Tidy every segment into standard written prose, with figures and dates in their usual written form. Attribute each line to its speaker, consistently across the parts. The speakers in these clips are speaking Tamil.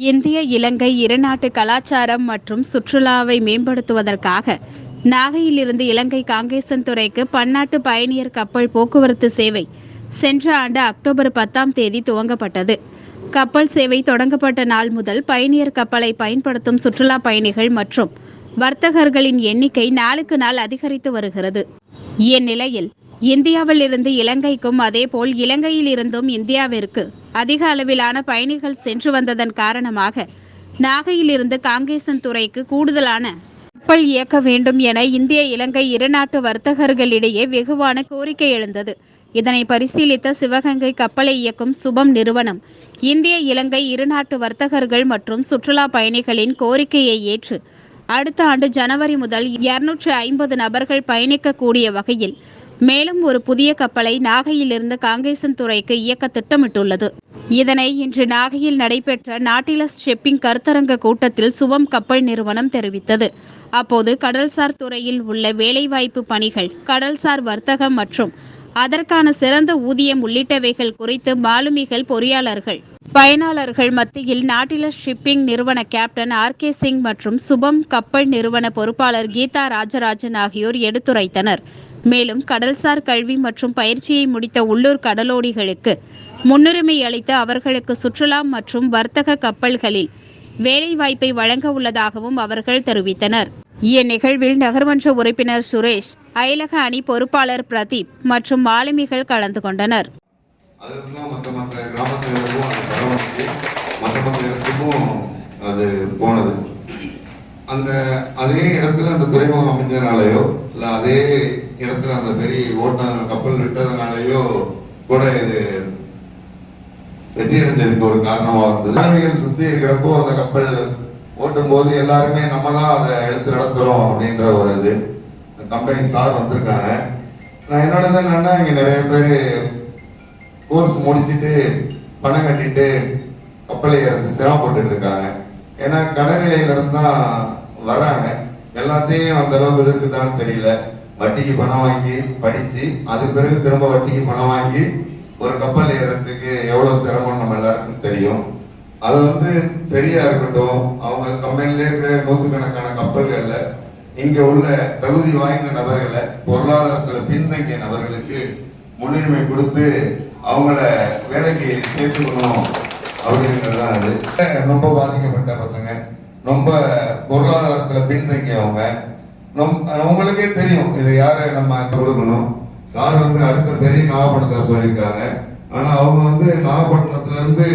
Speaker 1: இந்திய இலங்கை இருநாட்டு கலாச்சாரம் மற்றும் சுற்றுலாவை மேம்படுத்துவதற்காக நாகையிலிருந்து இலங்கை காங்கேசன்துறைக்கு பன்னாட்டு பயணியர் கப்பல் போக்குவரத்து சேவை சென்ற ஆண்டு அக்டோபர் 10ஆம் தேதி துவங்கப்பட்டது. கப்பல் சேவை தொடங்கப்பட்ட நாள் முதல் பயணியர் கப்பலை பயன்படுத்தும் சுற்றுலா பயணிகள் மற்றும் வர்த்தகர்களின் எண்ணிக்கை நாளுக்கு நாள் அதிகரித்து வருகிறது. இந்நிலையில் இந்தியாவில் இருந்து இலங்கைக்கும் அதேபோல் இலங்கையில் இருந்தும் இந்தியாவிற்கு அதிக அளவிலான பயணிகள் சென்று வந்ததன் காரணமாக நாகையிலிருந்து காங்கேசன்துறைக்கு கூடுதலான கப்பல் இயக்க வேண்டும் என இந்திய இலங்கை இருநாட்டு வர்த்தகர்களிடையே வெகுவான கோரிக்கை எழுந்தது. இதனை பரிசீலித்த சிவகங்கை கப்பலை இயக்கும் சுபம் நிறுவனம் இந்திய இலங்கை இருநாட்டு வர்த்தகர்கள் மற்றும் சுற்றுலா பயணிகளின் கோரிக்கையை ஏற்று அடுத்த ஆண்டு ஜனவரி முதல் 250 நபர்கள் பயணிக்கக்கூடிய வகையில் மேலும் ஒரு புதிய கப்பலை நாகையிலிருந்து காங்கேசன்துறைக்கு இயக்க திட்டமிட்டுள்ளது. இதனை இன்று நாகையில் நடைபெற்ற நாட்டிலஸ் ஷிப்பிங் கருத்தரங்க கூட்டத்தில் சுபம் கப்பல் நிறுவனம் தெரிவித்தது. அப்போது கடல்சார் துறையில் உள்ள வேலைவாய்ப்பு பணிகள், கடல்சார் வர்த்தகம் மற்றும் அதற்கான சிறந்த ஊதியம் உள்ளிட்டவைகள் குறித்து மாலுமிகள், பொறியாளர்கள், பயனாளர்கள் மத்தியில் நாட்டிலஸ் ஷிப்பிங் நிறுவன கேப்டன் RK சிங் மற்றும் சுபம் கப்பல் நிறுவன பொறுப்பாளர் கீதா ராஜராஜன் ஆகியோர் எடுத்துரைத்தனர். மேலும் கடல்சார் கல்வி மற்றும் பயிற்சியை முடித்த உள்ளூர் கடலோடிகளுக்கு முன்னுரிமை அளித்து அவர்களுக்கு சுற்றுலா மற்றும் வர்த்தக கப்பல்களில் வேலைவாய்ப்பை வழங்க உள்ளதாகவும் அவர்கள் தெரிவித்தனர். இந்நிகழ்வில் நகர்மன்ற உறுப்பினர் சுரேஷ், அயலக அணி பொறுப்பாளர் பிரதீப் மற்றும் மாலுமிகள் கலந்து கொண்டனர்.
Speaker 2: அதே இடத்துல அந்த துறைமுகம் அமைஞ்சதுனாலயோ இல்ல அதே இடத்துல அந்த பெரிய ஓட்டம் கப்பல் விட்டதுனாலயோ கூட இது வெற்றி அடைஞ்சதுக்கு ஒரு காரணமா இருந்தது. மாணவிகள் சுத்தி இருக்கிறப்போ அந்த கப்பல் ஓட்டும் போது எல்லாருமே நம்ம தான் அதை எடுத்து நடத்துறோம் அப்படின்ற ஒரு இது கம்பெனி சார் வந்திருக்காங்க. நான் என்னோட என்னன்னா இங்க நிறைய பேர் கோர்ஸ் முடிச்சுட்டு பணம் கட்டிட்டு கப்பலை ஏறது சிரமப்பட்டு இருக்காங்க. ஏன்னா கடற்நிலையில இருந்தா வர்றாங்க, எல்லாத்தையும் அந்த அளவுக்கு இருக்குதான்னு தெரியல. வட்டிக்கு பணம் வாங்கி படிச்சு அதுக்கு பிறகு திரும்ப வட்டிக்கு பணம் வாங்கி ஒரு கப்பல் ஏறதுக்கு எவ்வளவு சிரமம் நம்ம எல்லாருக்கும் தெரியும். அது பெரியா இருக்கட்டும், அவங்க கம்பெனில இருக்கிற நூற்றுக்கணக்கான கப்பல்கள்ல இங்க உள்ள தகுதி வாய்ந்த நபர்களை, பொருளாதாரத்துல பின்தங்கிய நபர்களுக்கு முன்னுரிமை கொடுத்து அவங்கள வேலைக்கு சேர்த்துக்கணும் அப்படிங்கிறதுதான். அது ரொம்ப பாதிக்கப்பட்ட பசங்க, ரொம்ப பொருளாதாரத்துல பின்தங்கியவங்க, அவங்களுக்கே தெரியும் இதை யாரை நம்ம கொடுக்கணும். சார் அடுத்த பெரிய நாகப்பட்டினத்துல சொல்லியிருக்காங்க. ஆனா அவங்க நாகப்பட்டினத்துல இருந்து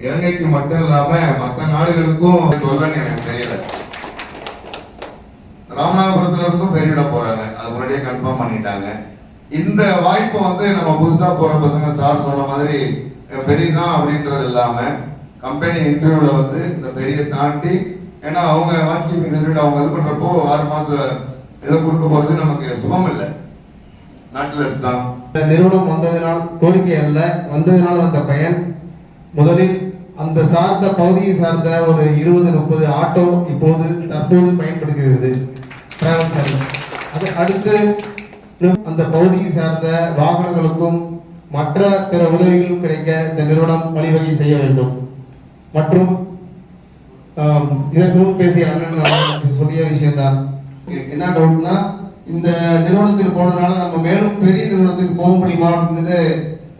Speaker 2: இலங்கைக்கு மட்டும் இல்லாம மற்ற நாடுகளுக்கும் சொல்லன்னு எனக்கு தெரியல. ராமநாதபுரத்துல இருந்தும் பெரியவிட போறாங்க, அது முன்னாடியே கன்ஃபார்ம் பண்ணிட்டாங்க. இந்த வாய்ப்பை நம்ம புதுசா போற பசங்க சார் சொன்ன மாதிரி பெரியதான் அப்படின்றது இல்லாம கம்பெனி இன்டர்வியூல இந்த பெரிய தாண்டி, ஏன்னா அவங்க வாட்ச் கீப்பிங் சர்டிஃபிகேட் அவங்க இது பண்றப்போ 6 மாசம் இதை கொடுக்க போறது நமக்கு சுகம் இல்லை, நாட்லெஸ் தான்.
Speaker 3: நிறுவனம் வந்ததினால் கோரிக்கை அல்ல, வந்ததினால் வந்த பயன். முதலில் அந்த சார்ந்த பகுதியை சார்ந்த ஒரு 20-30 ஆட்டோ தற்போது பயன்படுகிறது டிராவல் சர்வீஸ். அது அடுத்து அந்த பகுதியை சார்ந்த வாகனங்களுக்கும் மற்ற பிற உதவிகளும் கிடைக்க இந்த நிறுவனம் வழிவகை செய்ய வேண்டும். மற்றும் இதற்கு முன் பேசிய அண்ணன் சொல்லிய விஷயம்தான். என்ன டவுட்னா, இந்த நிறுவனத்தில் போனதுனால நம்ம மேலும் பெரிய நிறுவனத்துக்கு போக முடியுமா அப்படின்னு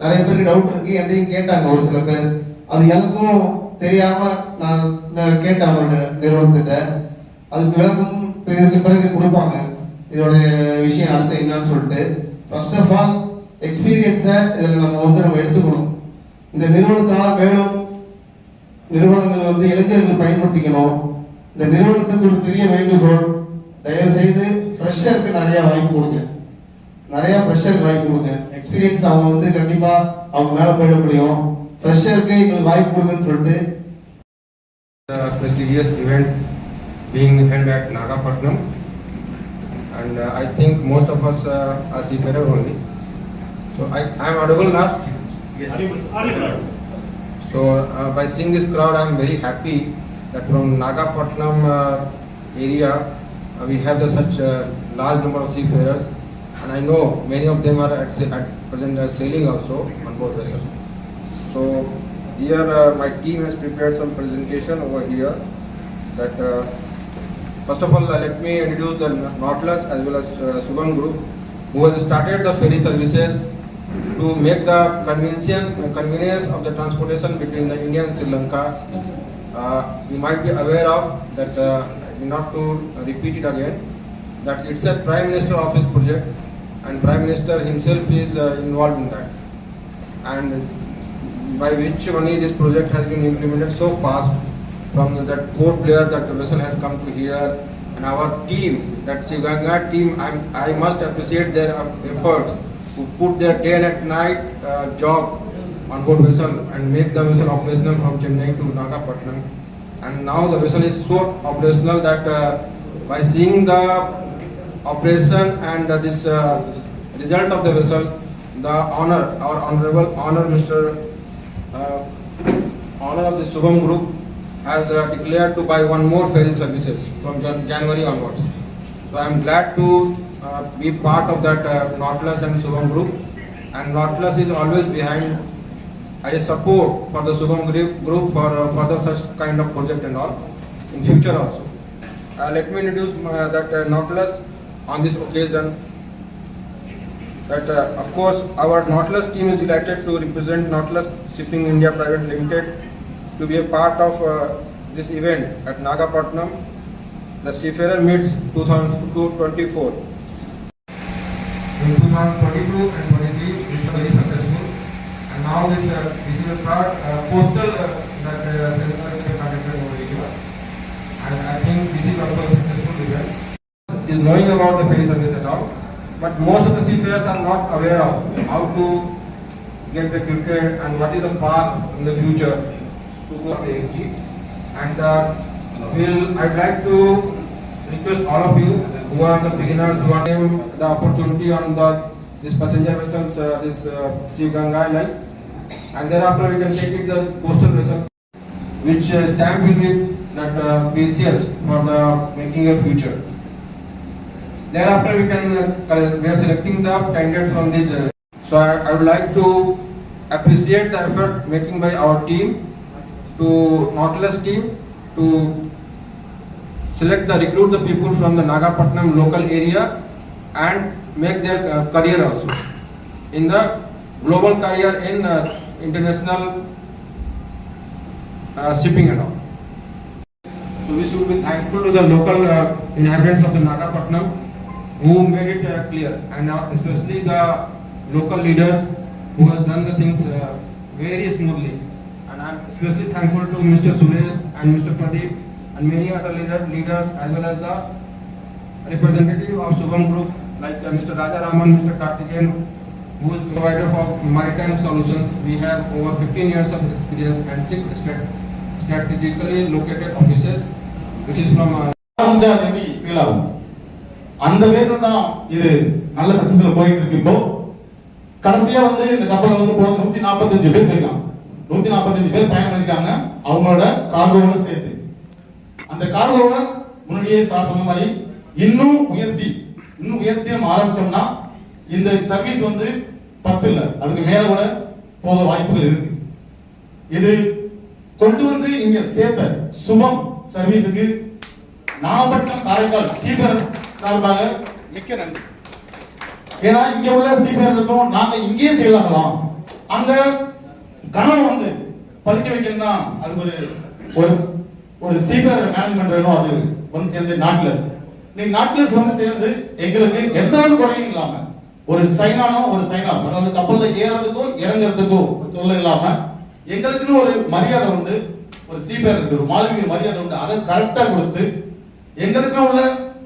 Speaker 3: நிறைய பேருக்கு டவுட் இருக்கு. என்னையும் கேட்டாங்க ஒரு சில பேர். அது எனக்கும் தெரியாம நான் கேட்டேன் அவரோட நிறுவனத்திட்ட. அதுக்கு விளக்கம் இதுக்கு பிறகு கொடுப்பாங்க, இதோட விஷயம் அடுத்து என்னன்னு சொல்லிட்டு. ஃபர்ஸ்ட் ஆஃப் ஆல் எக்ஸ்பீரியன்ஸை இதில் நம்ம எடுத்துக்கணும். இந்த நிறுவனத்தால் மேலும் நிறுவனங்கள் இளைஞர்கள் பயன்படுத்திக்கணும். இந்த நிறுவனத்துக்கு ஒரு பெரிய வேண்டுகோள், தயவு செய்து ஃப்ரெஷருக்கு நிறைய வாய்ப்பு கொடுங்க, நிறைய ஃப்ரெஷருக்கு வாய்ப்பு கொடுங்க. எக்ஸ்பீரியன்ஸ் அவங்க கண்டிப்பா அவங்க மேல போயிட முடியும். ஃப்ரெஷருக்கு எங்களுக்கு வாய்ப்பு கொடுங்கன்னு சொல்லிட்டு.
Speaker 4: Prestigious event being held at Nagapattinam, and I think most of us are seafarer only. So I am audible now.
Speaker 5: Yes, audible.
Speaker 4: So by seeing this crowd, I am very happy that from Nagapattinam area we have such a large number of seafarers, and I know many of them are at present sailing also on board vessel. So here my team has prepared some presentation over here. That first of all, let me introduce the Nautilus as well as Shubham Group, who has started the ferry services to make the convenience of the transportation between the India and Sri Lanka. You might be aware of that, not to repeat it again, that it's a Prime Minister Office project and Prime Minister himself is involved in that. And by which only this project has been implemented so fast from that port player that the vessel has come to here. And our team, that Shivganga team, I must appreciate their efforts to put their day and night job on board vessel and make the vessel operational from Chennai to Nagapattinam. And now the vessel is so operational that by seeing the operation and this result of the vessel, the honor, our honorable honor, honor of the Shubham Group has declared to buy one more ferry services from January onwards. So I am glad to be part of that Nautilus and Shubham Group, and Nautilus is always behind as a support for the Shubham Group for further such kind of project and all in future also. Let me introduce that Nautilus on this occasion. That of course our Nautilus team is delighted to represent Nautilus Shipping India Private Limited to be a part of this event at Nagapattinam, the Seafarer Meets 2024. In 2022 and 23, it was very successful, and now this is the third postal that seminar is conducted over here, and I think this is also a successful event. Is knowing about the ferry service and all, but most of the seafarers are not aware of how to get recruited and what is the path in the future to go to AFG. And I'd like to request all of you who are the beginners, who are given the opportunity on this passenger vessels, this Shivganga line, and thereafter we can take it the coastal vessel, which stamp will be that precious for the making a future. Thereafter we are selecting the candidates from this. So I would like to appreciate the effort making by our team, to Nautilus team, to recruit the people from the Nagapattinam local area and make their career also in the global career in international shipping and all. So we should be thankful to the local inhabitants of the Nagapattinam who made it clear, and especially the local leaders who has done the things very smoothly. And I am especially thankful to Mr. Suresh and Mr. Pradeep and many other leaders as well as the representative of Shubham Group like Mr. Raja Raman, Mr. Karthikeyan, who is provider of maritime solutions. We have over 15 years of experience and 6 strategically located offices, which is from
Speaker 6: feel out. அந்த வேலை தான் இது நல்ல சக்சஸ்ல போயிட்டு இருக்கு. இப்போ கடைசியா வந்து இந்த கப்பல்ல வந்து போன 145 பேர் போயிருக்காங்க. 145 பேர் பயணம் பண்ணிருக்காங்க அவங்களோட கார்கோவோட சேர்த்து. அந்த கார்கோவை முன்னாடியே சொன்ன மாதிரி இன்னும் உயர்த்தி நம்ம ஆரம்பிச்சோம்னா இந்த சர்வீஸ் வந்து 10 இல்ல அதுக்கு மேல கூட போக வாய்ப்புகள் இருக்கு. இது கொண்டு வந்து இங்க சேர்த்த சுபம் சர்வீஸுக்கு நாகப்பட்டினம் காரைக்கால் சீஃபேரர் சார்பாக மிக்க நன்றி. ஏன்னா இங்க உள்ள சீஃபேரர் இருக்கும், நாங்க இங்கேயே செய்யலாம். அந்த கனவு வந்து பதுக்கி வைக்கணும்னா அதுக்கு ஒரு சீஃபேரர் மேனேஜ்மெண்ட் வேணும். அது வந்து சேர்ந்து நாட்லெஸ் வந்து சேர்ந்து எங்களுக்கு எந்த ஒரு குறையும் இல்லாம ஒரு சைனானோ ஒரு சைனா, அதாவது கப்பல்ல ஏறதுக்கோ இறங்குறதுக்கோ தொல்லை இல்லாம எங்களுக்குன்னு ஒரு மரியாதை உண்டு, ஒரு சீஃபேரருக்கு ஒரு மாலுமிக்கு மரியாதை உண்டு. அதை கரெக்டா கொடுத்து எங்களுக்குன்னு உள்ள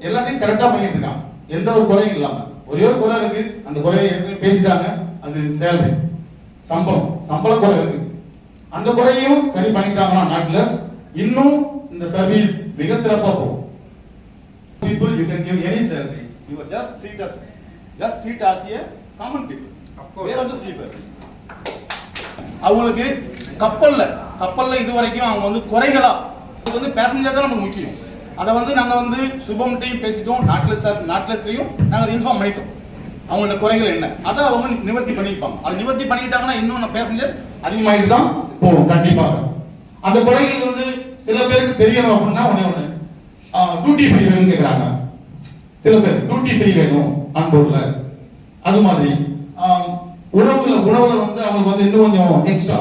Speaker 6: எல்லாத்தையும் கரெக்டா பண்ணிட்டு இருக்காங்க, எந்த ஒரு குறையும் இல்லாம. ஒரே ஒரு குறை இருக்கு, அந்த குறையை ஏற்கனவே பேசிட்டாங்க, அது சேலரி சம்பள குறை இருக்கு. அந்த குறையும் சரி பண்ணிட்டாங்கன்னா நாட்லெஸ் இன்னும் இந்த சர்வீஸ் மிக சிறப்பா போகும். People you can give any salary, you just treat us as a common people. Of course. We are also seafarers. அவங்களுக்கு கப்பல்ல இதுவரைக்கும் அவங்க வந்து குறைகளா, இது வந்து பேசஞ்சர் தான் நமக்கு முக்கியம். அதை வந்து நாங்க வந்து சுபம்கிட்டையும் பேசிட்டோம், நாட்லெஸ்லையும் நாங்க அதை இன்ஃபார்ம் பண்ணிட்டோம். அவங்களோட குறைகள் என்ன, அதை அவங்க நிவர்த்தி பண்ணிப்பாங்க. அது நிவர்த்தி பண்ணிக்கிட்டாங்கன்னா இன்னும் பேசஞ்சர் அதிகமாயிட்டு தான் போகும் கண்டிப்பாக. அந்த குறைகள் வந்து சில பேருக்கு தெரியணும் அப்படின்னா ஒண்ணு டியூட்டி ஃப்ரீ வேணும்னு கேட்குறாங்க. சில பேர் டியூட்டி ஃப்ரீ வேணும் அன்போர்ல. அது மாதிரி உணவுல வந்து அவங்களுக்கு வந்து இன்னும் கொஞ்சம் எக்ஸ்ட்ரா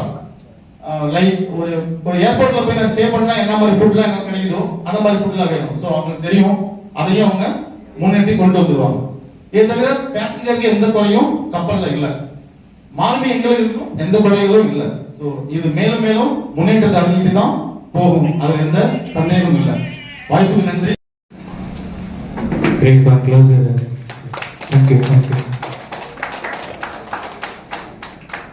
Speaker 6: லைக் ஒரு ஏர்போர்ட்ல போய் நான் ஸ்டே பண்ணா என்ன மாதிரி ஃபுட்லாம் எனக்கு கிடைக்குதோ அந்த மாதிரி ஃபுட்லாம் வேணும். ஸோ அவங்களுக்கு தெரியும், அதையும் அவங்க முன்னேற்றி கொண்டு வந்துருவாங்க. இதை தவிர பேசஞ்சருக்கு எந்த குறையும் கப்பல்ல இல்லை, மாலுமி எங்களுக்கு இருக்கும், எந்த குறைகளும் இல்லை. ஸோ இது மேலும் மேலும் முன்னேற்றத்தை அடைஞ்சிட்டு தான் போகும், அது எந்த சந்தேகமும் இல்லை. வாய்ப்புக்கு நன்றி.
Speaker 7: Great one, closer. Thank you.